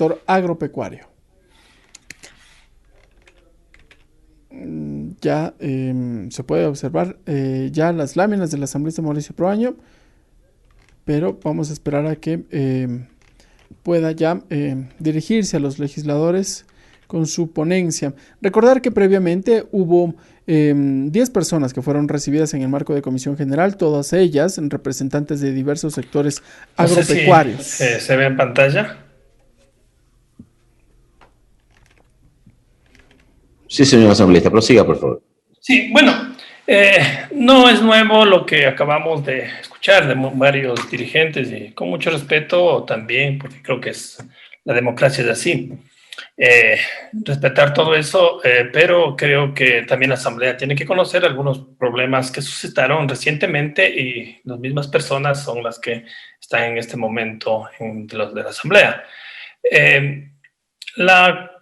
sector agropecuario. Ya se puede observar ya las láminas del asambleísta Mauricio Proaño, pero vamos a esperar a que pueda ya dirigirse a los legisladores con su ponencia. Recordar que previamente hubo 10 personas que fueron recibidas en el marco de Comisión General, todas ellas representantes de diversos sectores No sé si agropecuarios. se ve en pantalla. Sí, señor asambleísta, prosiga, por favor. Sí, bueno, no es nuevo lo que acabamos de escuchar de varios dirigentes y con mucho respeto también, porque creo que la democracia es así. Respetar todo eso, pero creo que también la Asamblea tiene que conocer algunos problemas que suscitaron recientemente y las mismas personas son las que están en este momento de la Asamblea. La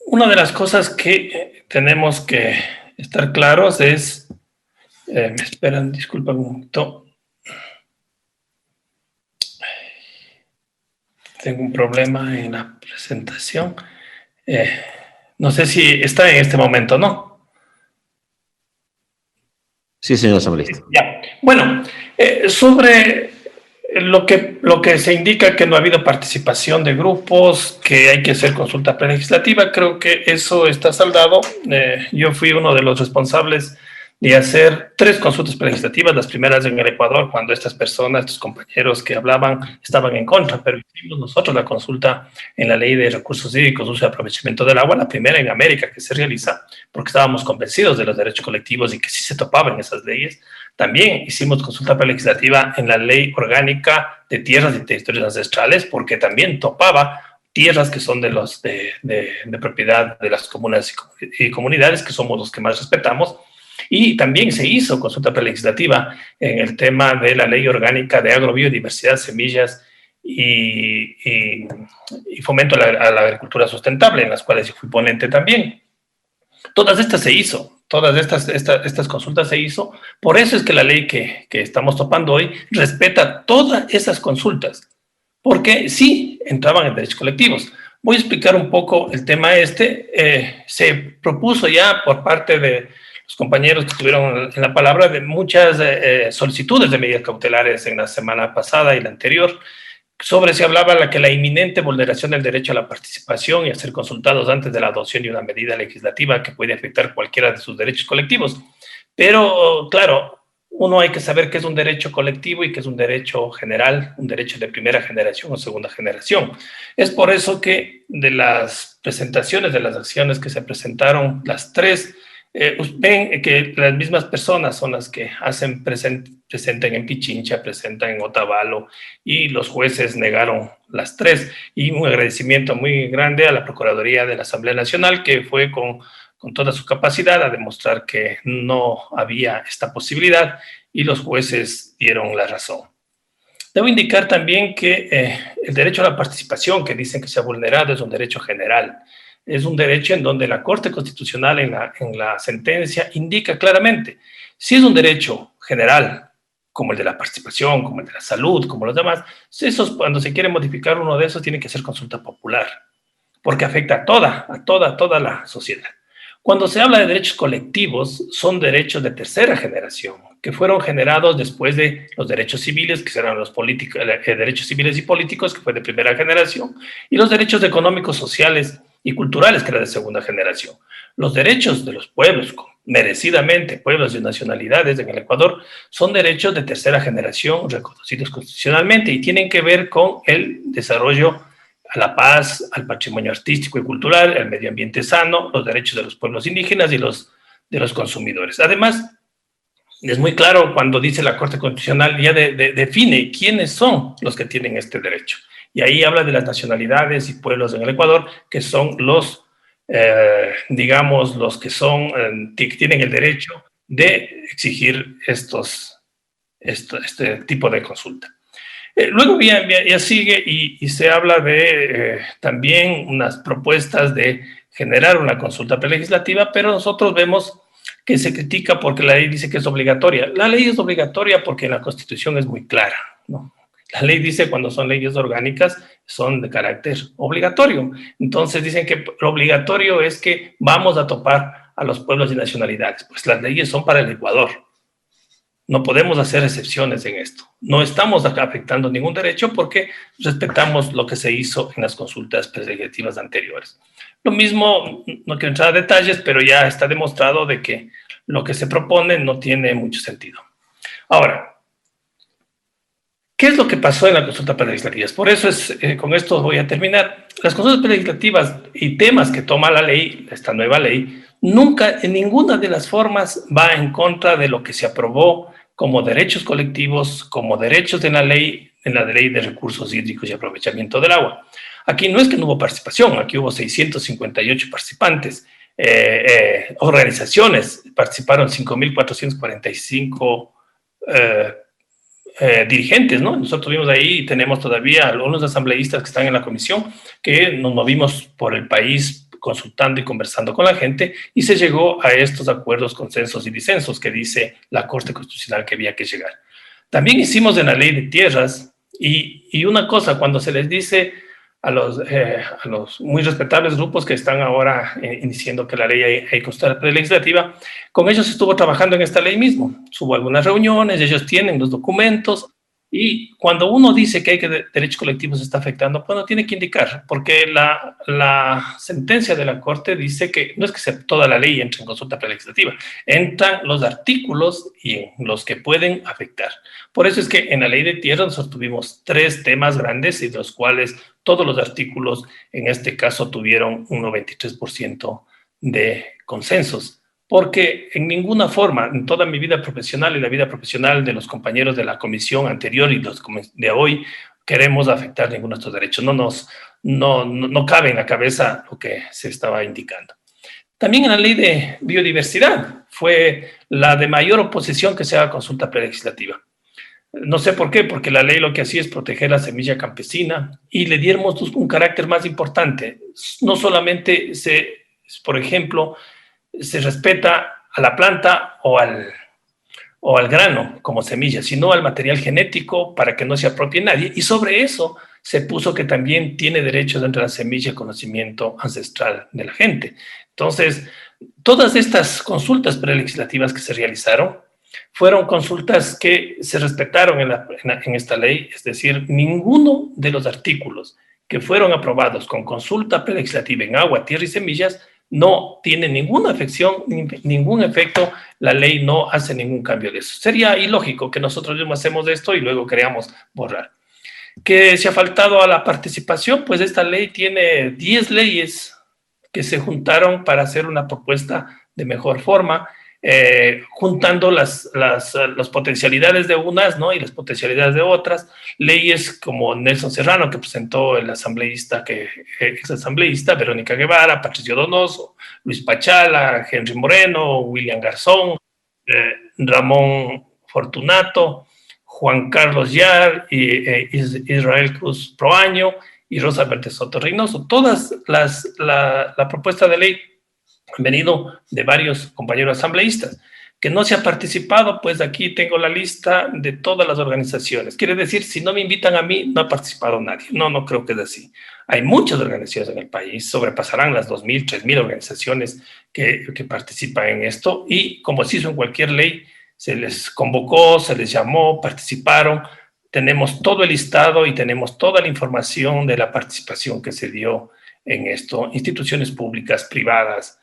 Una de las cosas que tenemos que estar claros es, me esperan, disculpen un momento, tengo un problema en la presentación, no sé si está en este momento, ¿no? Sí, señor asambleísta. Ya, bueno, sobre lo que se indica que no ha habido participación de grupos, que hay que hacer consulta prelegislativa, creo que eso está saldado. Yo fui uno de los responsables de hacer 3 consultas prelegislativas, las primeras en el Ecuador, cuando estas personas, estos compañeros que hablaban, estaban en contra, pero hicimos nosotros la consulta en la Ley de Recursos Hídricos, Uso y Aprovechamiento del Agua, la primera en América que se realiza, porque estábamos convencidos de los derechos colectivos y que sí se topaban esas leyes. También hicimos consulta prelegislativa en la Ley Orgánica de Tierras y Territorios Ancestrales, porque también topaba tierras que son de propiedad de las comunas y comunidades, que somos los que más respetamos. Y también se hizo consulta prelegislativa en el tema de la Ley Orgánica de Agrobiodiversidad, Semillas y Fomento a la Agricultura Sustentable, en las cuales yo fui ponente también. Todas estas se hizo, todas estas consultas se hizo. Por eso es que la ley que estamos topando hoy respeta todas esas consultas, porque sí entraban en derechos colectivos. Voy a explicar un poco el tema se propuso ya por parte de los compañeros que tuvieron en la palabra de muchas solicitudes de medidas cautelares en la semana pasada y la anterior. Se hablaba de que la inminente vulneración del derecho a la participación y a ser consultados antes de la adopción de una medida legislativa que puede afectar cualquiera de sus derechos colectivos. Pero, claro, uno hay que saber qué es un derecho colectivo y qué es un derecho general, un derecho de primera generación o segunda generación. Es por eso que de las presentaciones, de las acciones que se presentaron, las 3, ven que las mismas personas son las que presentan en Pichincha, presentan en Otavalo, y los jueces negaron las 3. Y un agradecimiento muy grande a la Procuraduría de la Asamblea Nacional, que fue con toda su capacidad a demostrar que no había esta posibilidad, y los jueces dieron la razón. Debo indicar también que el derecho a la participación, que dicen que se ha vulnerado, es un derecho general. Es un derecho en donde la Corte Constitucional en la sentencia indica claramente, si es un derecho general, como el de la participación, como el de la salud, como los demás, cuando se quiere modificar uno de esos, tiene que ser consulta popular, porque afecta a toda la sociedad. Cuando se habla de derechos colectivos, son derechos de tercera generación, que fueron generados después de los derechos civiles, que serán los derechos civiles y políticos, que fue de primera generación, y los derechos económicos, sociales y culturales, que era de segunda generación. Los derechos de los pueblos, merecidamente pueblos y nacionalidades en el Ecuador, son derechos de tercera generación reconocidos constitucionalmente y tienen que ver con el desarrollo a la paz, al patrimonio artístico y cultural, al medio ambiente sano, los derechos de los pueblos indígenas y de los consumidores. Además, es muy claro cuando dice la Corte Constitucional, ya define quiénes son los que tienen este derecho. Y ahí habla de las nacionalidades y pueblos en el Ecuador, que son digamos, los que tienen el derecho de exigir este tipo de consulta. Luego ya sigue y se habla de también unas propuestas de generar una consulta prelegislativa, pero nosotros vemos que se critica porque la ley dice que es obligatoria. La ley es obligatoria porque la Constitución es muy clara, ¿no? La ley dice cuando son leyes orgánicas son de carácter obligatorio. Entonces dicen que lo obligatorio es que vamos a topar a los pueblos y nacionalidades. Pues las leyes son para el Ecuador. No podemos hacer excepciones en esto. No estamos afectando ningún derecho porque respetamos lo que se hizo en las consultas prelegislativas anteriores. Lo mismo, no quiero entrar a detalles, pero ya está demostrado de que lo que se propone no tiene mucho sentido. Ahora, ¿qué es lo que pasó en la consulta prelegislativa? Por eso con esto voy a terminar. Las consultas prelegislativas y temas que toma la ley, esta nueva ley, nunca en ninguna de las formas va en contra de lo que se aprobó como derechos colectivos, como derechos de la ley, en la ley de recursos hídricos y aprovechamiento del agua. Aquí no es que no hubo participación, aquí hubo 658 participantes, organizaciones, participaron 5.445 dirigentes, ¿no? Nosotros vimos ahí y tenemos todavía algunos asambleístas que están en la comisión que nos movimos por el país consultando y conversando con la gente y se llegó a estos acuerdos, consensos y disensos que dice la Corte Constitucional que había que llegar. También hicimos en la ley de tierras y una cosa, cuando se les dice a los muy respetables grupos que están ahora diciendo que la ley hay que estar legislativa, con ellos estuvo trabajando en esta ley mismo. Hubo algunas reuniones, ellos tienen los documentos y cuando uno dice que hay que derechos colectivos se está afectando, pues no tiene que indicar, porque la sentencia de la Corte dice que no es que toda la ley entre en consulta prelegislativa, entran los artículos y en los que pueden afectar. Por eso es que en la ley de tierra nosotros tuvimos 3 temas grandes y los cuales todos los artículos en este caso tuvieron un 93% de consensos. Porque en ninguna forma, en toda mi vida profesional y la vida profesional de los compañeros de la comisión anterior y los de hoy, queremos afectar ninguno de estos derechos. No cabe en la cabeza lo que se estaba indicando. También en la ley de biodiversidad fue la de mayor oposición que se haga consulta prelegislativa. No sé por qué, porque la ley lo que hacía es proteger la semilla campesina y le diéramos un carácter más importante. No solamente por ejemplo, se respeta a la planta o al grano como semilla, sino al material genético para que no se apropie nadie. Y sobre eso se puso que también tiene derechos dentro de la semilla el conocimiento ancestral de la gente. Entonces, todas estas consultas prelegislativas que se realizaron fueron consultas que se respetaron en esta ley, es decir, ninguno de los artículos que fueron aprobados con consulta prelegislativa en agua, tierra y semillas no tiene ninguna afección, ningún efecto, la ley no hace ningún cambio de eso. Sería ilógico que nosotros mismos hacemos esto y luego queríamos borrar. ¿Qué se ha faltado a la participación? Pues esta ley tiene 10 leyes que se juntaron para hacer una propuesta de mejor forma, juntando las potencialidades de unas, ¿no? Y las potencialidades de otras. Leyes como Nelson Serrano, que presentó el asambleísta, exasambleísta, Verónica Guevara, Patricio Donoso, Luis Pachala, Henry Moreno, William Garzón, Ramón Fortunato, Juan Carlos Yar, Israel Cruz Proaño y Rosa Verde Soto Reynoso. Todas la propuesta de ley han venido de varios compañeros asambleístas. Que no se ha participado, pues aquí tengo la lista de todas las organizaciones. Quiere decir, si no me invitan a mí, no ha participado nadie. No creo que es así. Hay muchas organizaciones en el país, sobrepasarán las 2.000, 3.000 organizaciones que participan en esto y como se hizo en cualquier ley, se les convocó, se les llamó, participaron. Tenemos todo el listado y tenemos toda la información de la participación que se dio en esto. Instituciones públicas, privadas,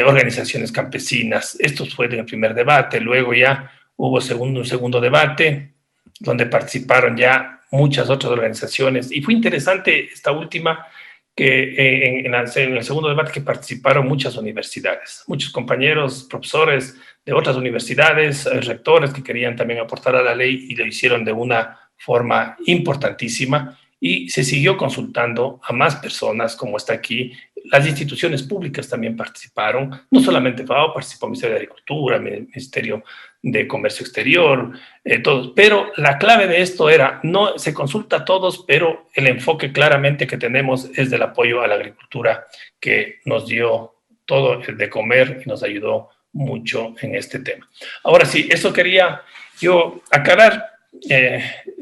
organizaciones campesinas. Esto fue en el primer debate. Luego ya hubo un segundo debate donde participaron ya muchas otras organizaciones. Y fue interesante esta última, que en el segundo debate que participaron muchas universidades, muchos compañeros, profesores de otras universidades, rectores que querían también aportar a la ley y lo hicieron de una forma importantísima. Y se siguió consultando a más personas, como está aquí. Las instituciones públicas también participaron, no solamente FAO, participó el Ministerio de Agricultura, el Ministerio de Comercio Exterior, todos. Pero la clave de esto era, no se consulta a todos, pero el enfoque claramente que tenemos es del apoyo a la agricultura, que nos dio todo el de comer y nos ayudó mucho en este tema. Ahora sí, eso quería yo aclarar.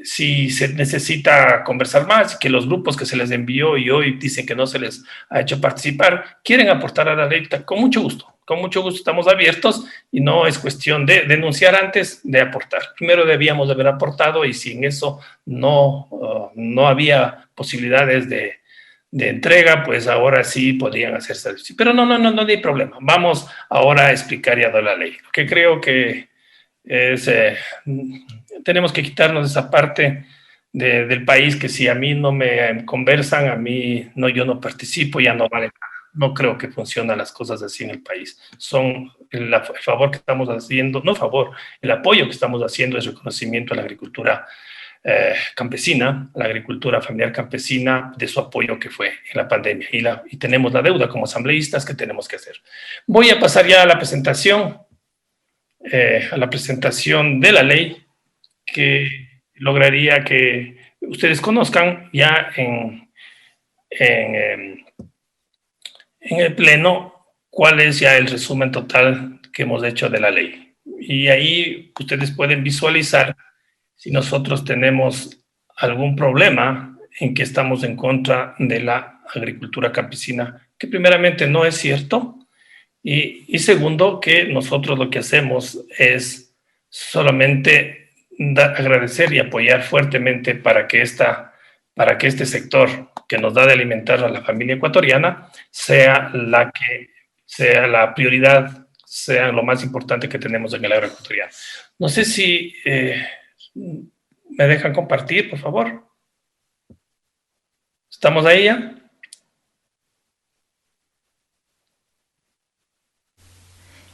si se necesita conversar más, que los grupos que se les envió y hoy dicen que no se les ha hecho participar, quieren aportar a la ley, con mucho gusto estamos abiertos y no es cuestión de denunciar antes de aportar. Primero debíamos de haber aportado y si en eso no había posibilidades de entrega, pues ahora sí podrían hacerse. Pero no hay problema. Vamos ahora a explicar ya de la ley, que creo que es, tenemos que quitarnos esa parte del país que si a mí no me conversan, a mí no, yo no participo, ya no vale nada. No creo que funcionan las cosas así en el país. Son el favor que estamos haciendo, no favor, el apoyo que estamos haciendo es reconocimiento a la agricultura campesina, la agricultura familiar campesina, de su apoyo que fue en la pandemia. Y tenemos la deuda como asambleístas que tenemos que hacer. Voy a pasar ya a la presentación de la ley, que lograría que ustedes conozcan ya en el Pleno cuál es ya el resumen total que hemos hecho de la ley. Y ahí ustedes pueden visualizar si nosotros tenemos algún problema en que estamos en contra de la agricultura campesina, que primeramente no es cierto, y segundo, que nosotros lo que hacemos es solamente agradecer y apoyar fuertemente para que este sector que nos da de alimentar a la familia ecuatoriana sea la prioridad, sea lo más importante que tenemos en el agro ecuatoriano. No sé si me dejan compartir, por favor. ¿Estamos ahí ya?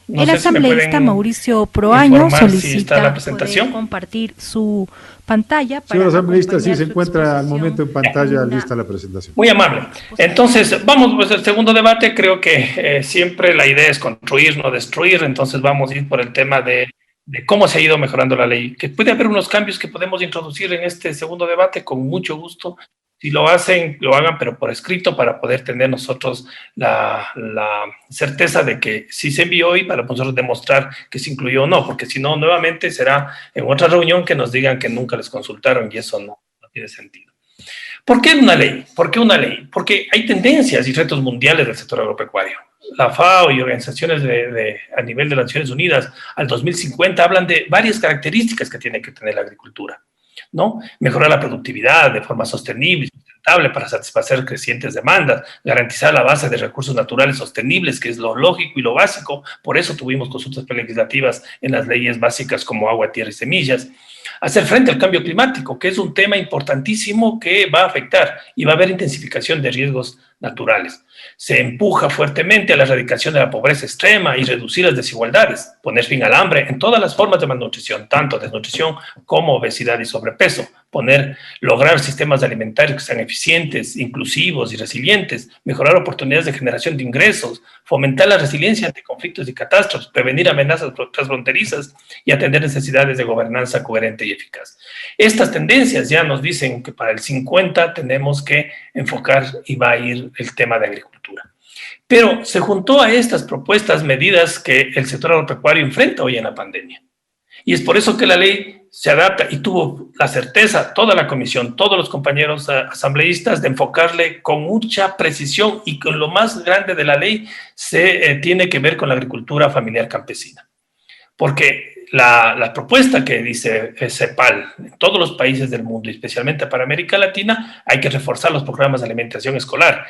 No el asambleísta Mauricio Proaño solicita si poder compartir su pantalla. Señor asambleísta, sí se encuentra al momento en pantalla lista la presentación. Muy amable. Entonces, vamos pues al segundo debate. Creo que siempre la idea es construir, no destruir. Entonces vamos a ir por el tema de cómo se ha ido mejorando la ley. Que puede haber unos cambios que podemos introducir en este segundo debate con mucho gusto. Si lo hacen, lo hagan, pero por escrito para poder tener nosotros la certeza de que sí se envió y para nosotros demostrar que se incluyó o no, porque si no, nuevamente será en otra reunión que nos digan que nunca les consultaron y eso no tiene sentido. ¿Por qué una ley? ¿Por qué una ley? Porque hay tendencias y retos mundiales del sector agropecuario. La FAO y organizaciones a nivel de las Naciones Unidas al 2050 hablan de varias características que tiene que tener la agricultura, ¿no? Mejorar la productividad de forma sostenible y sustentable para satisfacer crecientes demandas, garantizar la base de recursos naturales sostenibles, que es lo lógico y lo básico. Por eso tuvimos consultas prelegislativas en las leyes básicas como agua, tierra y semillas. Hacer frente al cambio climático, que es un tema importantísimo que va a afectar y va a haber intensificación de riesgos naturales. Se empuja fuertemente a la erradicación de la pobreza extrema y reducir las desigualdades, poner fin al hambre en todas las formas de malnutrición, tanto desnutrición como obesidad y sobrepeso, lograr sistemas alimentarios que sean eficientes, inclusivos y resilientes, mejorar oportunidades de generación de ingresos, fomentar la resiliencia ante conflictos y catástrofes, prevenir amenazas transfronterizas y atender necesidades de gobernanza coherente y eficaz. Estas tendencias ya nos dicen que para el 50 tenemos que enfocar y va a ir el tema de agricultura. Pero se juntó a estas propuestas medidas que el sector agropecuario enfrenta hoy en la pandemia. Y es por eso que la ley se adapta y tuvo la certeza, toda la comisión, todos los compañeros asambleístas, de enfocarle con mucha precisión y con lo más grande de la ley tiene que ver con la agricultura familiar campesina. Porque la propuesta que dice CEPAL en todos los países del mundo, especialmente para América Latina, hay que reforzar los programas de alimentación escolar.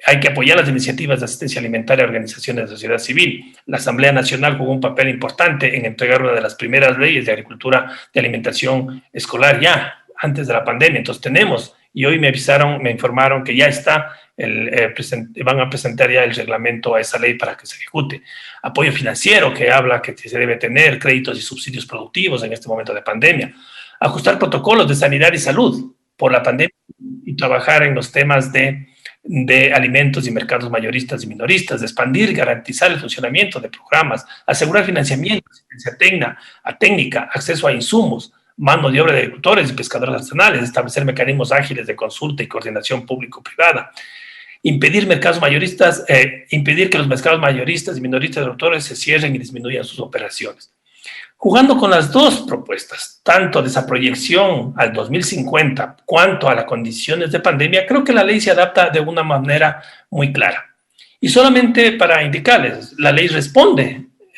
Hay que apoyar las iniciativas de asistencia alimentaria a organizaciones de sociedad civil. La Asamblea Nacional jugó un papel importante en entregar una de las primeras leyes de agricultura de alimentación escolar ya antes de la pandemia. Entonces tenemos, y hoy me informaron que ya está, van a presentar ya el reglamento a esa ley para que se ejecute. Apoyo financiero, que habla que se debe tener créditos y subsidios productivos en este momento de pandemia. Ajustar protocolos de sanidad y salud por la pandemia y trabajar en los temas de alimentos y mercados mayoristas y minoristas, de expandir y garantizar el funcionamiento de programas, asegurar financiamiento, asistencia técnica, acceso a insumos, mano de obra de agricultores y pescadores artesanales, establecer mecanismos ágiles de consulta y coordinación público-privada, impedir que los mercados mayoristas y minoristas de agricultores se cierren y disminuyan sus operaciones. Jugando con las dos propuestas, tanto de esa proyección al 2050 cuanto a las condiciones de pandemia, creo que la ley se adapta de una manera muy clara. Y solamente para indicarles,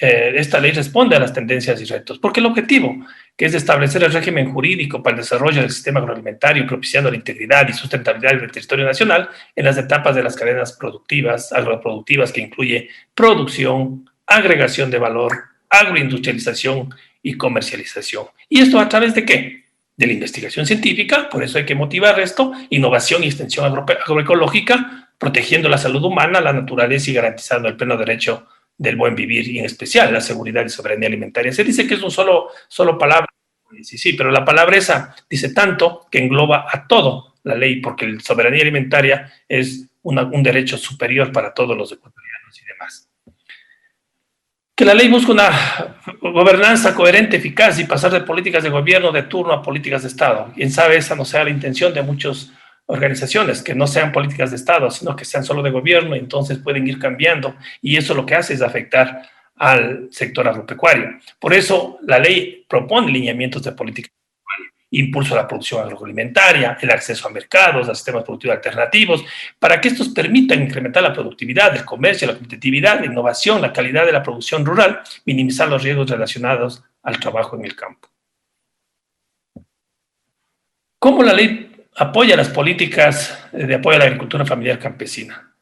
esta ley responde a las tendencias y retos, porque el objetivo, que es establecer el régimen jurídico para el desarrollo del sistema agroalimentario, propiciando la integridad y sustentabilidad del territorio nacional en las etapas de las cadenas productivas, agroproductivas, que incluye producción, agregación de valor, agroindustrialización y comercialización. ¿Y esto a través de qué? De la investigación científica, por eso hay que motivar esto, innovación y extensión agroecológica, protegiendo la salud humana, la naturaleza y garantizando el pleno derecho del buen vivir y en especial la seguridad y soberanía alimentaria. Se dice que es un solo palabra, sí, pero la palabra esa dice tanto que engloba a todo la ley, porque la soberanía alimentaria es un derecho superior para todos los ecuatorianos y demás. Que la ley busca una gobernanza coherente, eficaz y pasar de políticas de gobierno de turno a políticas de Estado. Quién sabe esa no sea la intención de muchas organizaciones, que no sean políticas de Estado, sino que sean solo de gobierno, y entonces pueden ir cambiando, y eso lo que hace es afectar al sector agropecuario. Por eso la ley propone lineamientos de política agropecuaria, impulso a la producción agroalimentaria, el acceso a mercados, a sistemas productivos alternativos, para que estos permitan incrementar la productividad, el comercio, la competitividad, la innovación, la calidad de la producción rural, minimizar los riesgos relacionados al trabajo en el campo. ¿Cómo la ley apoya las políticas de apoyo a la agricultura familiar campesina?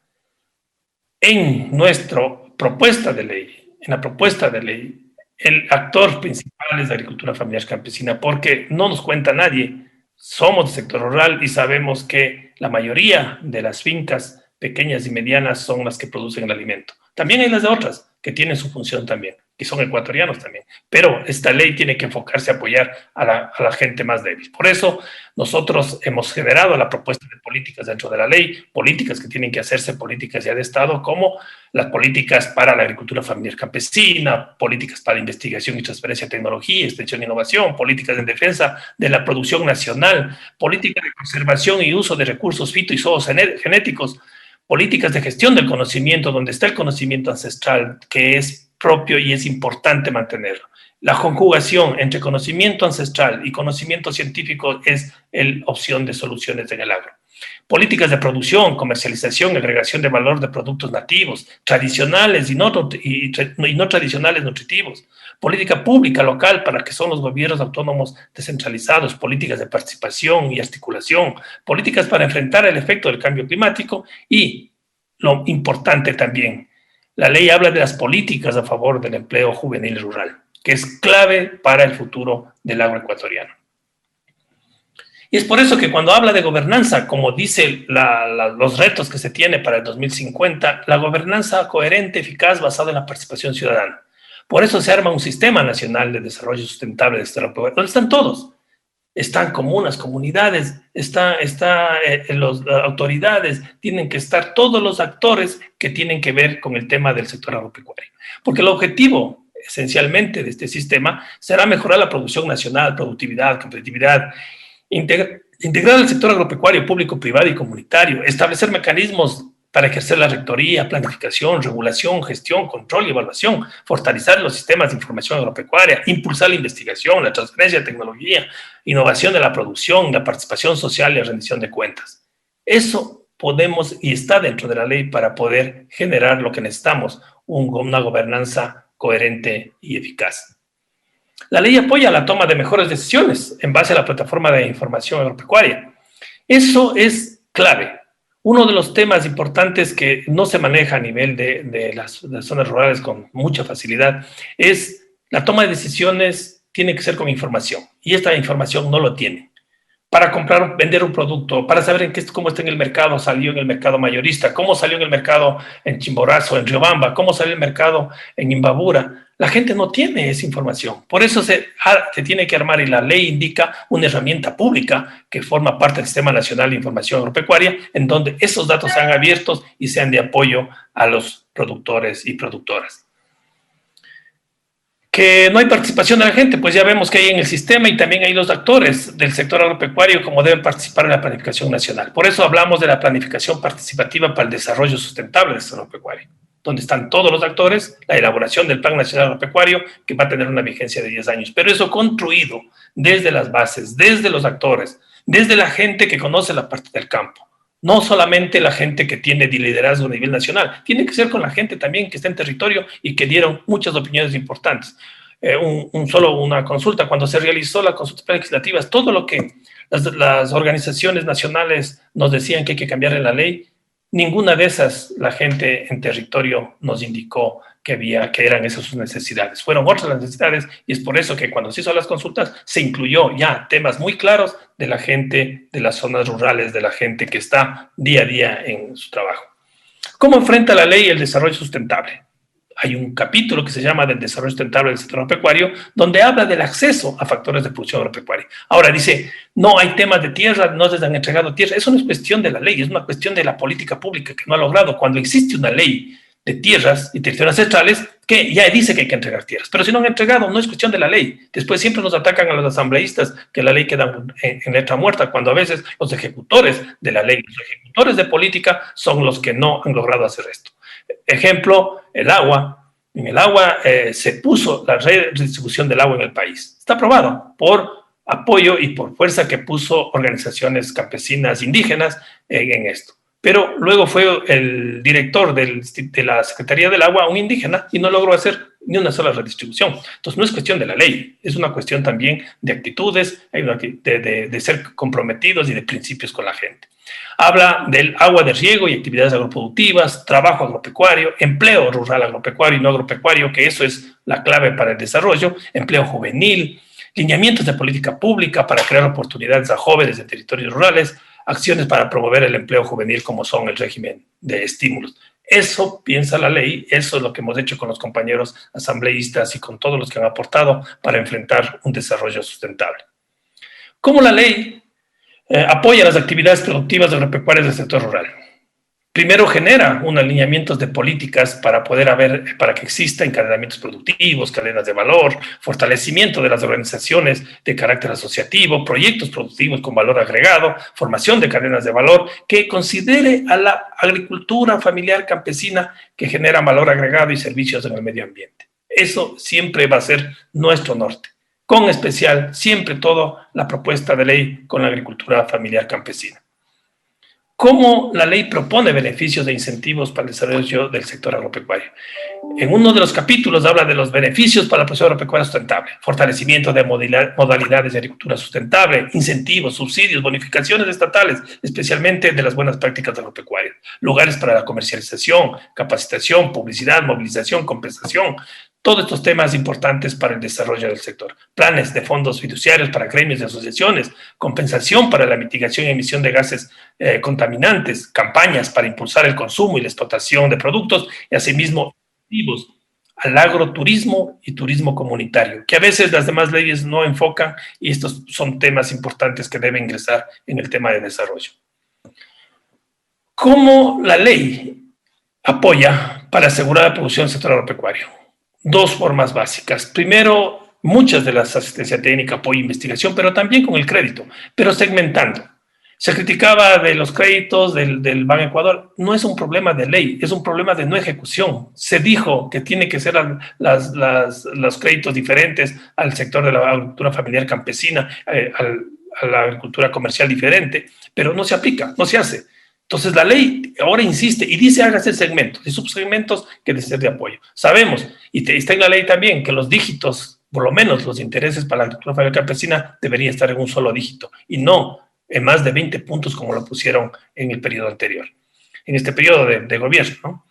En nuestra propuesta de ley, el actor principal es la agricultura familiar campesina, porque no nos cuenta nadie. Somos del sector rural y sabemos que la mayoría de las fincas pequeñas y medianas son las que producen el alimento. También hay las de otras que tienen su función también, que son ecuatorianos también. Pero esta ley tiene que enfocarse a apoyar a la gente más débil. Por eso nosotros hemos generado la propuesta de políticas dentro de la ley, políticas que tienen que hacerse políticas ya de Estado, como las políticas para la agricultura familiar campesina, políticas para investigación y transferencia de tecnología, extensión e innovación, políticas en defensa de la producción nacional, políticas de conservación y uso de recursos fito y zoogenéticos, políticas de gestión del conocimiento, donde está el conocimiento ancestral, que es propio y es importante mantenerlo. La conjugación entre conocimiento ancestral y conocimiento científico es la opción de soluciones en el agro. Políticas de producción, comercialización, agregación de valor de productos nativos, tradicionales y no tradicionales nutritivos. Política pública local para que son los gobiernos autónomos descentralizados, políticas de participación y articulación, políticas para enfrentar el efecto del cambio climático y, lo importante también, la ley habla de las políticas a favor del empleo juvenil rural, que es clave para el futuro del agro ecuatoriano. Y es por eso que cuando habla de gobernanza, como dice los retos que se tiene para el 2050, la gobernanza coherente, eficaz, basada en la participación ciudadana. Por eso se arma un sistema nacional de desarrollo sustentable de este agropecuario, donde están todos. Están comunas, comunidades, las autoridades, tienen que estar todos los actores que tienen que ver con el tema del sector agropecuario. Porque el objetivo, esencialmente, de este sistema será mejorar la producción nacional, productividad, competitividad, integrar el sector agropecuario público, privado y comunitario, establecer mecanismos para ejercer la rectoría, planificación, regulación, gestión, control y evaluación, fortalecer los sistemas de información agropecuaria, impulsar la investigación, la transferencia de tecnología, innovación de la producción, la participación social y la rendición de cuentas. Eso podemos y está dentro de la ley para poder generar lo que necesitamos, una gobernanza coherente y eficaz. La ley apoya la toma de mejores decisiones en base a la plataforma de información agropecuaria. Eso es clave. Uno de los temas importantes que no se maneja a nivel de las zonas rurales con mucha facilidad es la toma de decisiones tiene que ser con información, y esta información no lo tiene. Para vender un producto, para saber cómo está en el mercado, salió en el mercado mayorista, cómo salió en el mercado en Chimborazo, en Riobamba, cómo salió el mercado en Imbabura. La gente no tiene esa información. Por eso se tiene que armar, y la ley indica una herramienta pública que forma parte del Sistema Nacional de Información Agropecuaria, en donde esos datos sean abiertos y sean de apoyo a los productores y productoras. Que no hay participación de la gente, pues ya vemos que hay en el sistema, y también hay los actores del sector agropecuario como deben participar en la planificación nacional. Por eso hablamos de la planificación participativa para el desarrollo sustentable del sector agropecuario. donde están todos los actores, la elaboración del Plan Nacional Agropecuario, que va a tener una vigencia de 10 años. Pero eso construido desde las bases, desde los actores, desde la gente que conoce la parte del campo. No solamente la gente que tiene liderazgo a nivel nacional, tiene que ser con la gente también que está en territorio y que dieron muchas opiniones importantes. Solo una consulta, cuando se realizó la consulta legislativa, todo lo que las organizaciones nacionales nos decían que hay que cambiar en la ley, ninguna de esas la gente en territorio nos indicó que eran esas sus necesidades. Fueron otras las necesidades y es por eso que cuando se hizo las consultas se incluyó ya temas muy claros de la gente de las zonas rurales, de la gente que está día a día en su trabajo. ¿Cómo enfrenta la ley el desarrollo sustentable? Hay un capítulo que se llama del desarrollo sustentable del sector agropecuario, donde habla del acceso a factores de producción agropecuaria. Ahora dice, no hay temas de tierra, no les han entregado tierra. Eso no es cuestión de la ley, es una cuestión de la política pública que no ha logrado. Cuando existe una ley de tierras y territorios ancestrales, que ya dice que hay que entregar tierras. Pero si no han entregado, no es cuestión de la ley. Después siempre nos atacan a los asambleístas que la ley queda en letra muerta, cuando a veces los ejecutores de la ley, los ejecutores de política son los que no han logrado hacer esto. Ejemplo, el agua. En el agua se puso la redistribución del agua en el país. Está aprobado por apoyo y por fuerza que puso organizaciones campesinas indígenas en esto. Pero luego fue el director de la Secretaría del Agua un indígena y no logró hacer ni una sola redistribución. Entonces no es cuestión de la ley, es una cuestión también de actitudes, de ser comprometidos y de principios con la gente. Habla del agua de riego y actividades agroproductivas, trabajo agropecuario, empleo rural agropecuario y no agropecuario, que eso es la clave para el desarrollo, empleo juvenil, lineamientos de política pública para crear oportunidades a jóvenes de territorios rurales, acciones para promover el empleo juvenil como son el régimen de estímulos. Eso piensa la ley, eso es lo que hemos hecho con los compañeros asambleístas y con todos los que han aportado para enfrentar un desarrollo sustentable. ¿Cómo la ley apoya las actividades productivas agropecuarias del sector rural? Primero genera unos alineamientos de políticas para que exista encadenamientos productivos, cadenas de valor, fortalecimiento de las organizaciones de carácter asociativo, proyectos productivos con valor agregado, formación de cadenas de valor que considere a la agricultura familiar campesina que genera valor agregado y servicios en el medio ambiente. Eso siempre va a ser nuestro norte, con especial siempre toda la propuesta de ley con la agricultura familiar campesina. ¿Cómo la ley propone beneficios e incentivos para el desarrollo del sector agropecuario? En uno de los capítulos habla de los beneficios para la producción agropecuaria sustentable, fortalecimiento de modalidades de agricultura sustentable, incentivos, subsidios, bonificaciones estatales, especialmente de las buenas prácticas agropecuarias, lugares para la comercialización, capacitación, publicidad, movilización, compensación, todos estos temas importantes para el desarrollo del sector. Planes de fondos fiduciarios para gremios y asociaciones, compensación para la mitigación y emisión de gases contaminantes, campañas para impulsar el consumo y la explotación de productos y asimismo incentivos al agroturismo y turismo comunitario, que a veces las demás leyes no enfocan y estos son temas importantes que deben ingresar en el tema de desarrollo. ¿Cómo la ley apoya para asegurar la producción del sector agropecuario? Dos formas básicas. Primero, muchas de las asistencia técnica, apoyo e investigación, pero también con el crédito, pero segmentando. Se criticaba de los créditos del Banco Ecuador. No es un problema de ley, es un problema de no ejecución. Se dijo que tiene que ser los créditos diferentes al sector de la agricultura familiar campesina, a la agricultura comercial diferente, pero no se aplica, no se hace. Entonces la ley ahora insiste y dice hágase segmentos y subsegmentos que deben ser de apoyo. Sabemos, y está en la ley también, que los dígitos, por lo menos los intereses para la agricultura familiar campesina, deberían estar en un solo dígito y no en más de 20 puntos como lo pusieron en el periodo anterior, en este periodo de gobierno, ¿no?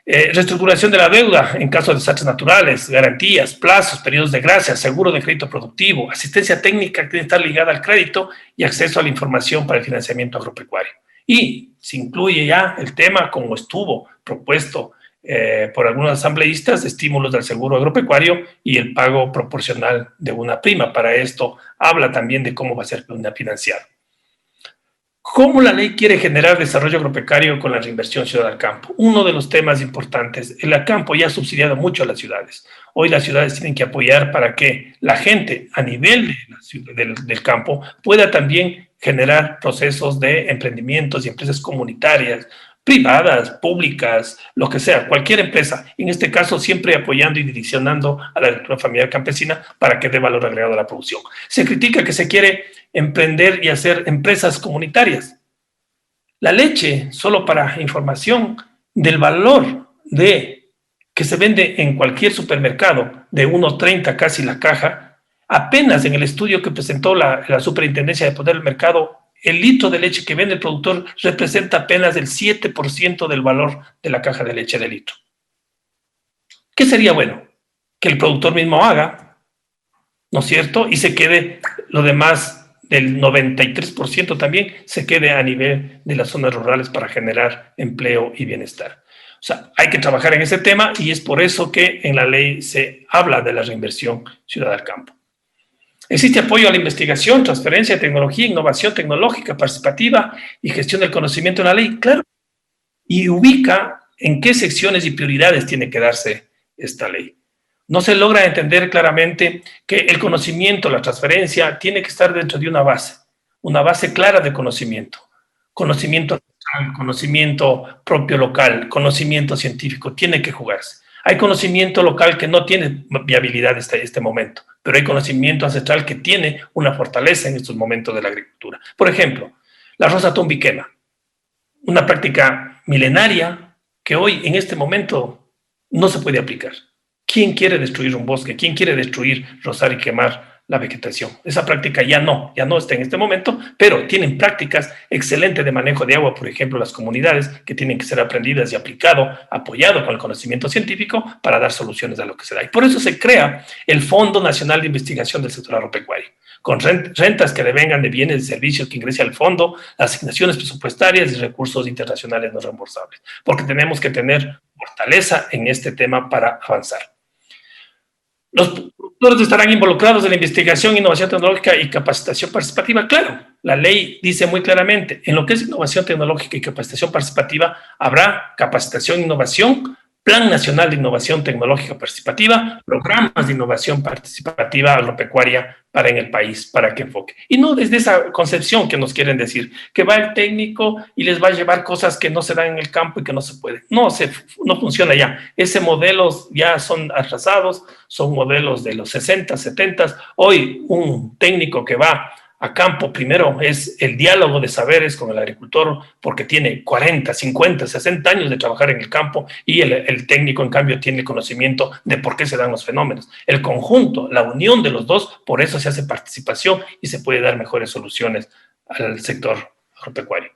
Reestructuración de la deuda en caso de desastres naturales, garantías, plazos, periodos de gracia, seguro de crédito productivo, asistencia técnica que tiene que estar ligada al crédito y acceso a la información para el financiamiento agropecuario. Y se incluye ya el tema, como estuvo propuesto por algunos asambleístas, estímulos del seguro agropecuario y el pago proporcional de una prima. Para esto habla también de cómo va a ser financiado. ¿Cómo la ley quiere generar desarrollo agropecuario con la reinversión ciudad al campo? Uno de los temas importantes, el campo ya ha subsidiado mucho a las ciudades. Hoy las ciudades tienen que apoyar para que la gente a nivel del campo pueda también generar procesos de emprendimientos y empresas comunitarias privadas, públicas, lo que sea, cualquier empresa, en este caso siempre apoyando y direccionando a la agricultura familiar campesina para que dé valor agregado a la producción. Se critica que se quiere emprender y hacer empresas comunitarias. La leche, solo para información, del valor de que se vende en cualquier supermercado de 1.30 casi la caja, apenas en el estudio que presentó la Superintendencia de Poder del Mercado, el litro de leche que vende el productor representa apenas el 7% del valor de la caja de leche de litro. ¿Qué sería bueno? Que el productor mismo haga, ¿no es cierto? Y se quede lo demás del 93% también, se quede a nivel de las zonas rurales para generar empleo y bienestar. O sea, hay que trabajar en ese tema y es por eso que en la ley se habla de la reinversión ciudad al campo. Existe apoyo a la investigación, transferencia de tecnología, innovación tecnológica, participativa y gestión del conocimiento en la ley, claro. Y ubica en qué secciones y prioridades tiene que darse esta ley. No se logra entender claramente que el conocimiento, la transferencia, tiene que estar dentro de una base clara de conocimiento. Conocimiento local, conocimiento propio local, conocimiento científico, tiene que jugarse. Hay conocimiento local que no tiene viabilidad en este momento, pero hay conocimiento ancestral que tiene una fortaleza en estos momentos de la agricultura. Por ejemplo, la rosa tumbiquema, una práctica milenaria que hoy en este momento no se puede aplicar. ¿Quién quiere destruir un bosque? ¿Quién quiere destruir, rozar y quemar la vegetación? Esa práctica ya no está en este momento, pero tienen prácticas excelentes de manejo de agua, por ejemplo, las comunidades que tienen que ser aprendidas y apoyado con el conocimiento científico para dar soluciones a lo que se da. Y por eso se crea el Fondo Nacional de Investigación del Sector Agropecuario, con rentas que devengan de bienes y servicios que ingrese al fondo, asignaciones presupuestarias y recursos internacionales no reembolsables, porque tenemos que tener fortaleza en este tema para avanzar. Los productores estarán involucrados en la investigación, innovación tecnológica y capacitación participativa. Claro, la ley dice muy claramente, en lo que es innovación tecnológica y capacitación participativa, habrá capacitación e innovación, Plan Nacional de Innovación Tecnológica Participativa, programas de innovación participativa agropecuaria para en el país, para que enfoque. Y no desde esa concepción que nos quieren decir, que va el técnico y les va a llevar cosas que no se dan en el campo y que no se puede. No funciona ya. Ese modelos ya son atrasados, son modelos de los 60, 70. Hoy un técnico que va a campo, primero es el diálogo de saberes con el agricultor, porque tiene 40, 50, 60 años de trabajar en el campo, y el técnico, en cambio, tiene conocimiento de por qué se dan los fenómenos. El conjunto, la unión de los dos, por eso se hace participación y se puede dar mejores soluciones al sector agropecuario.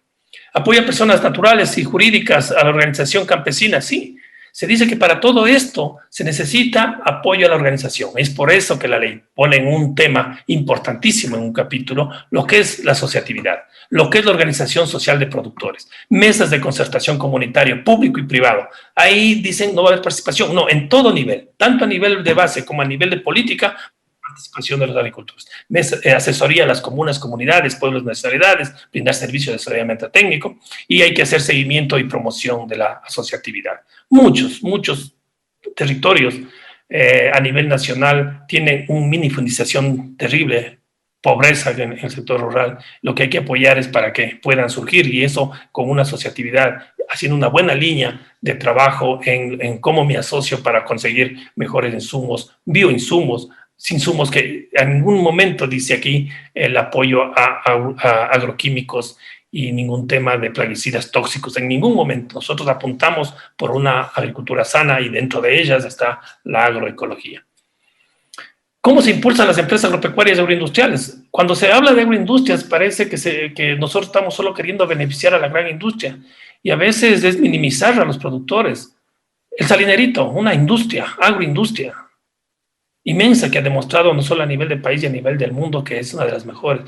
Apoya a personas naturales y jurídicas a la organización campesina, sí. Se dice que para todo esto se necesita apoyo a la organización. Es por eso que la ley pone en un tema importantísimo en un capítulo lo que es la asociatividad, lo que es la organización social de productores, mesas de concertación comunitaria, público y privado. Ahí dicen no va a haber participación, no, en todo nivel, tanto a nivel de base como a nivel de política, participación de los agricultores, asesoría a las comunas, comunidades, pueblos, nacionalidades, brindar servicio de asesoramiento técnico, y hay que hacer seguimiento y promoción de la asociatividad. Muchos territorios a nivel nacional tienen una minifundización terrible, pobreza en el sector rural. Lo que hay que apoyar es para que puedan surgir, y eso con una asociatividad, haciendo una buena línea de trabajo en cómo me asocio para conseguir mejores insumos, bioinsumos, insumos que en ningún momento dice aquí el apoyo a agroquímicos y ningún tema de plaguicidas tóxicos, en ningún momento. Nosotros apuntamos por una agricultura sana y dentro de ellas está la agroecología. ¿Cómo se impulsan las empresas agropecuarias y agroindustriales? Cuando se habla de agroindustrias parece que nosotros estamos solo queriendo beneficiar a la gran industria, y a veces es minimizar a los productores. El Salinerito, una industria, agroindustria inmensa, que ha demostrado no solo a nivel del país y a nivel del mundo que es una de las mejores.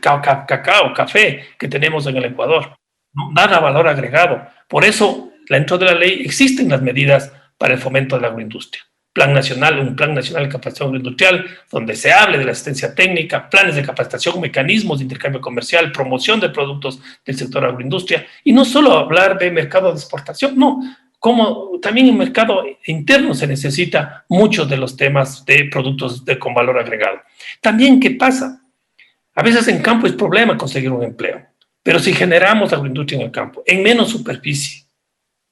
Cacao, café que tenemos en el Ecuador, ¿no? Nada valor agregado. Por eso, dentro de la ley existen las medidas para el fomento de la agroindustria. Un plan nacional de capacitación agroindustrial, donde se hable de la asistencia técnica, planes de capacitación, mecanismos de intercambio comercial, promoción de productos del sector agroindustria, y no solo hablar de mercado de exportación, no, como también en el mercado interno se necesita muchos de los temas de productos con valor agregado. También, ¿qué pasa? A veces en campo es problema conseguir un empleo. Pero si generamos agroindustria en el campo, en menos superficie,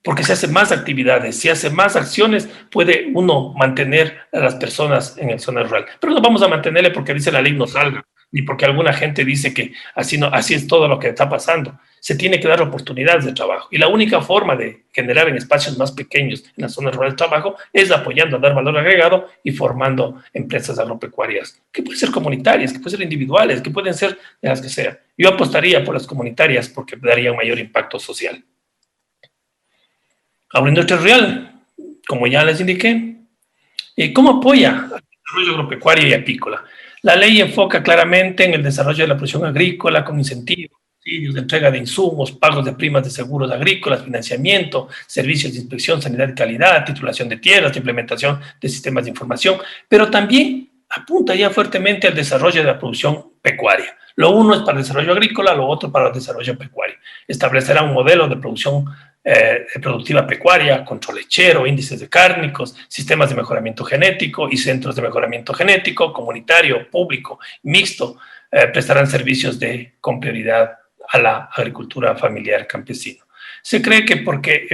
porque se hacen más actividades, se hacen más acciones, puede uno mantener a las personas en el zona rural. Pero no vamos a mantenerle porque dice la ley no salga, ni porque alguna gente dice que así, no, así es todo lo que está pasando. Se tiene que dar oportunidades de trabajo. Y la única forma de generar en espacios más pequeños en la zona rural de trabajo es apoyando a dar valor agregado y formando empresas agropecuarias, que pueden ser comunitarias, que pueden ser individuales, que pueden ser de las que sean. Yo apostaría por las comunitarias porque daría un mayor impacto social. Agroindustria rural, como ya les indiqué. ¿Cómo apoya al desarrollo agropecuario y apícola? La ley enfoca claramente en el desarrollo de la producción agrícola con incentivos, subsidios, de entrega de insumos, pagos de primas de seguros agrícolas, financiamiento, servicios de inspección, sanidad y calidad, titulación de tierras, implementación de sistemas de información, pero también apunta ya fuertemente al desarrollo de la producción pecuaria. Lo uno es para el desarrollo agrícola, lo otro para el desarrollo pecuario. Establecerá un modelo de producción productiva pecuaria, control lechero, índices de cárnicos, sistemas de mejoramiento genético y centros de mejoramiento genético, comunitario, público, mixto, prestarán servicios con prioridad a la agricultura familiar campesina. Se cree que porque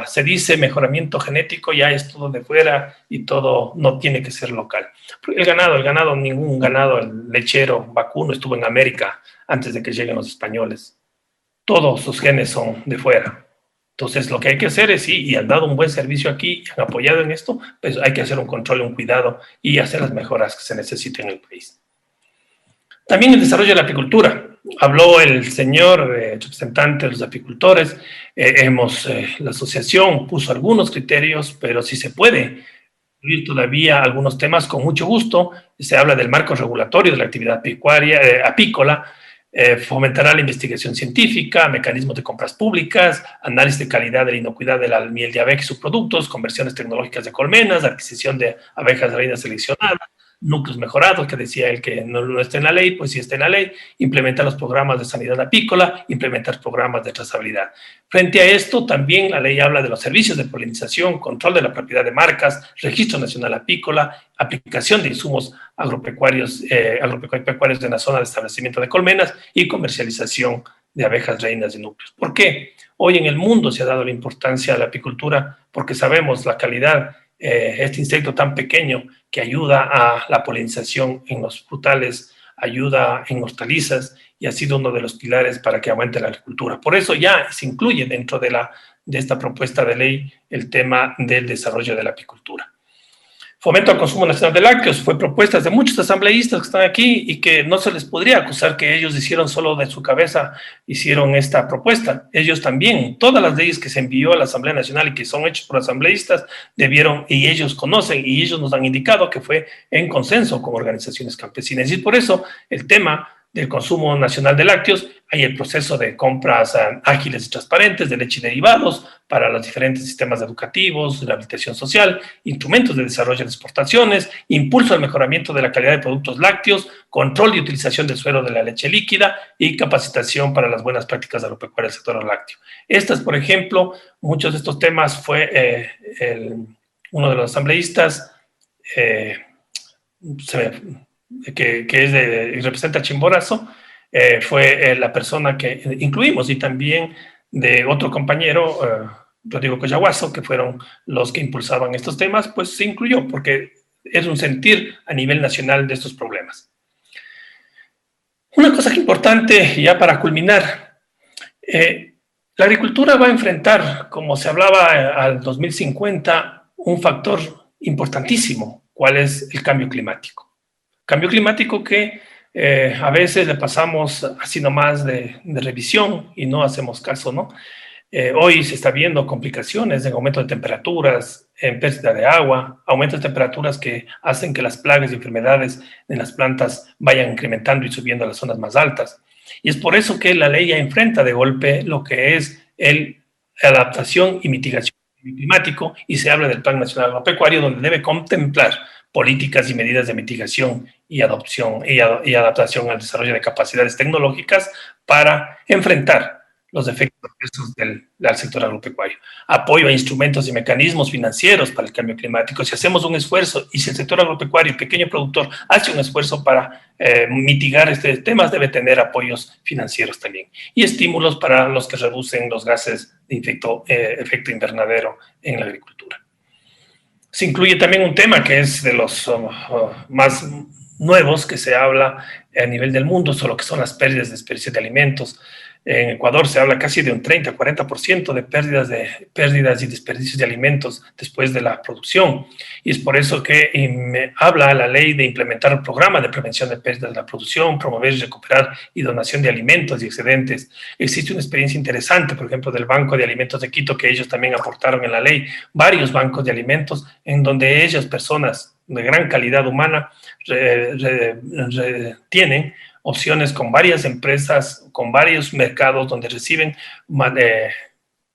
se dice mejoramiento genético ya es todo de fuera y todo no tiene que ser local. El ganado, ningún ganado, el lechero vacuno estuvo en América antes de que lleguen los españoles. Todos sus genes son de fuera. Entonces, lo que hay que hacer es, sí, y han dado un buen servicio aquí, y han apoyado en esto, pues hay que hacer un control, un cuidado y hacer las mejoras que se necesiten en el país. También el desarrollo de la apicultura. Habló el señor representante de los apicultores. La asociación puso algunos criterios, pero si se puede incluir todavía algunos temas con mucho gusto. Se habla del marco regulatorio de la actividad apícola. Fomentará la investigación científica, mecanismos de compras públicas, análisis de calidad de la inocuidad de la miel de abeja y sus productos, conversiones tecnológicas de colmenas, adquisición de abejas reinas seleccionadas, núcleos mejorados, que decía él que no está en la ley, pues sí está en la ley, implementar los programas de sanidad apícola, implementar programas de trazabilidad. Frente a esto, también la ley habla de los servicios de polinización, control de la propiedad de marcas, registro nacional apícola, aplicación de insumos agropecuarios en la zona de establecimiento de colmenas y comercialización de abejas reinas y núcleos. ¿Por qué? Hoy en el mundo se ha dado la importancia a la apicultura porque sabemos la calidad, este insecto tan pequeño que ayuda a la polinización en los frutales, ayuda en hortalizas y ha sido uno de los pilares para que aumente la agricultura. Por eso ya se incluye dentro de esta propuesta de ley el tema del desarrollo de la apicultura. Fomento al consumo nacional de lácteos fue propuesta de muchos asambleístas que están aquí y que no se les podría acusar que ellos hicieron solo de su cabeza, hicieron esta propuesta. Ellos también, todas las leyes que se envió a la Asamblea Nacional y que son hechas por asambleístas, debieron, y ellos conocen, y ellos nos han indicado que fue en consenso con organizaciones campesinas. Y por eso el tema del consumo nacional de lácteos, hay el proceso de compras ágiles y transparentes de leche y derivados para los diferentes sistemas educativos, rehabilitación social, instrumentos de desarrollo de exportaciones, impulso al mejoramiento de la calidad de productos lácteos, control y utilización del suelo de la leche líquida y capacitación para las buenas prácticas agropecuarias del sector lácteo. Estas, por ejemplo, muchos de estos temas fue uno de los asambleístas, que representa a Chimborazo, fue la persona que incluimos, y también de otro compañero, Rodrigo Coyahuaso, que fueron los que impulsaban estos temas, pues se incluyó porque es un sentir a nivel nacional de estos problemas. Una cosa importante, ya para culminar, la agricultura va a enfrentar, como se hablaba al 2050, un factor importantísimo, ¿cuál es el cambio climático? Cambio climático que a veces le pasamos así nomás de revisión y no hacemos caso, ¿no? Hoy se está viendo complicaciones en aumento de temperaturas, en pérdida de agua, aumento de temperaturas que hacen que las plagas y enfermedades en las plantas vayan incrementando y subiendo a las zonas más altas. Y es por eso que la ley ya enfrenta de golpe lo que es la adaptación y mitigación del cambio climático, y se habla del Plan Nacional Agropecuario, donde debe contemplar políticas y medidas de mitigación y adaptación al desarrollo de capacidades tecnológicas para enfrentar los efectos adversos del sector agropecuario. Apoyo a instrumentos y mecanismos financieros para el cambio climático. Si hacemos un esfuerzo y si el sector agropecuario, el pequeño productor, hace un esfuerzo para mitigar estos temas, debe tener apoyos financieros también. Y estímulos para los que reducen los gases de efecto invernadero en la agricultura. Se incluye también un tema que es de los más nuevos que se habla a nivel del mundo, solo que son las pérdidas de desperdicio de alimentos. En Ecuador se habla casi de un 30-40% de pérdidas y desperdicios de alimentos después de la producción. Y es por eso que habla la ley de implementar el programa de prevención de pérdidas de la producción, promover, recuperar y donación de alimentos y excedentes. Existe una experiencia interesante, por ejemplo, del Banco de Alimentos de Quito, que ellos también aportaron en la ley, varios bancos de alimentos en donde ellas, personas de gran calidad humana, tienen opciones con varias empresas, con varios mercados donde reciben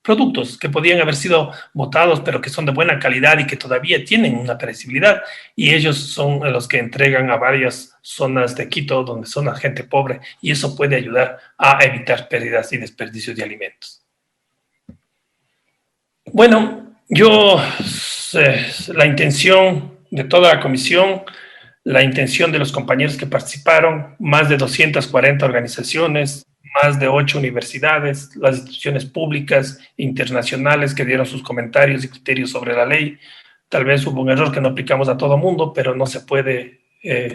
productos que podían haber sido botados, pero que son de buena calidad y que todavía tienen una perecibilidad, y ellos son los que entregan a varias zonas de Quito donde son la gente pobre, y eso puede ayudar a evitar pérdidas y desperdicios de alimentos. Bueno, la intención de toda la comisión, la intención de los compañeros que participaron, más de 240 organizaciones, más de 8 universidades, las instituciones públicas e internacionales que dieron sus comentarios y criterios sobre la ley. Tal vez hubo un error que no aplicamos a todo mundo, pero no se puede,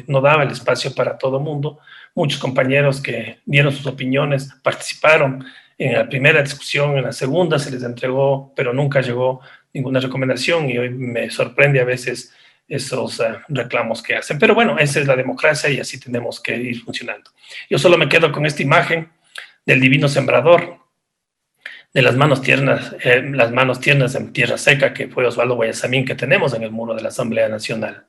no daba el espacio para todo mundo. Muchos compañeros que dieron sus opiniones participaron en la primera discusión, en la segunda se les entregó, pero nunca llegó ninguna recomendación, y hoy me sorprende a veces esos reclamos que hacen. Pero bueno, esa es la democracia y así tenemos que ir funcionando. Yo solo me quedo con esta imagen del divino sembrador, de las manos tiernas en tierra seca, que fue Osvaldo Guayasamín, que tenemos en el muro de la Asamblea Nacional.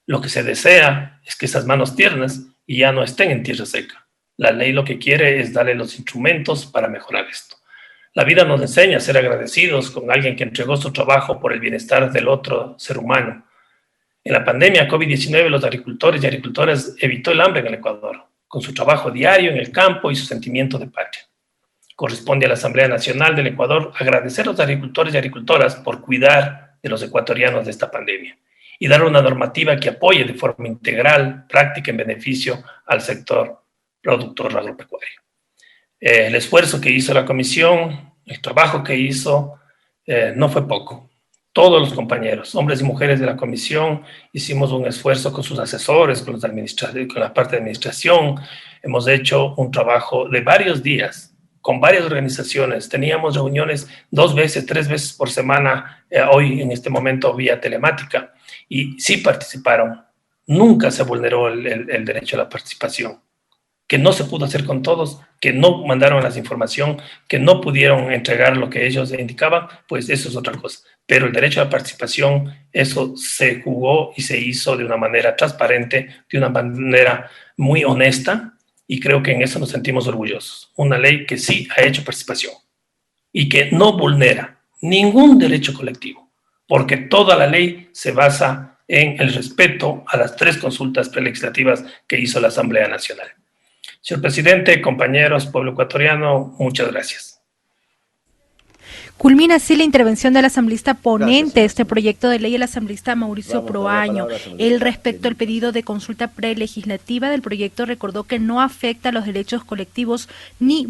Lo que se desea es que esas manos tiernas ya no estén en tierra seca. La ley lo que quiere es darle los instrumentos para mejorar esto. La vida nos enseña a ser agradecidos con alguien que entregó su trabajo por el bienestar del otro ser humano. En la pandemia COVID-19, los agricultores y agricultoras evitó el hambre en el Ecuador, con su trabajo diario en el campo y su sentimiento de patria. Corresponde a la Asamblea Nacional del Ecuador agradecer a los agricultores y agricultoras por cuidar de los ecuatorianos de esta pandemia y dar una normativa que apoye de forma integral, práctica, en beneficio al sector productor agropecuario. El esfuerzo que hizo la comisión, el trabajo que hizo, no fue poco. Todos los compañeros, hombres y mujeres de la comisión, hicimos un esfuerzo con sus asesores, con la parte de administración. Hemos hecho un trabajo de varios días con varias organizaciones. Teníamos reuniones 2 veces, 3 veces por semana, hoy en este momento vía telemática, y sí participaron. Nunca se vulneró el derecho a la participación. Que no se pudo hacer con todos, que no mandaron la información, que no pudieron entregar lo que ellos indicaban, pues eso es otra cosa. Pero el derecho a la participación, eso se jugó y se hizo de una manera transparente, de una manera muy honesta, y creo que en eso nos sentimos orgullosos. Una ley que sí ha hecho participación y que no vulnera ningún derecho colectivo, porque toda la ley se basa en el respeto a las 3 consultas prelegislativas que hizo la Asamblea Nacional. Señor presidente, compañeros, pueblo ecuatoriano, muchas gracias. Culmina así la intervención del asambleísta ponente de este proyecto de ley, el asambleísta Mauricio Proaño. Él, respecto al pedido de consulta prelegislativa del proyecto, recordó que no afecta a los derechos colectivos ni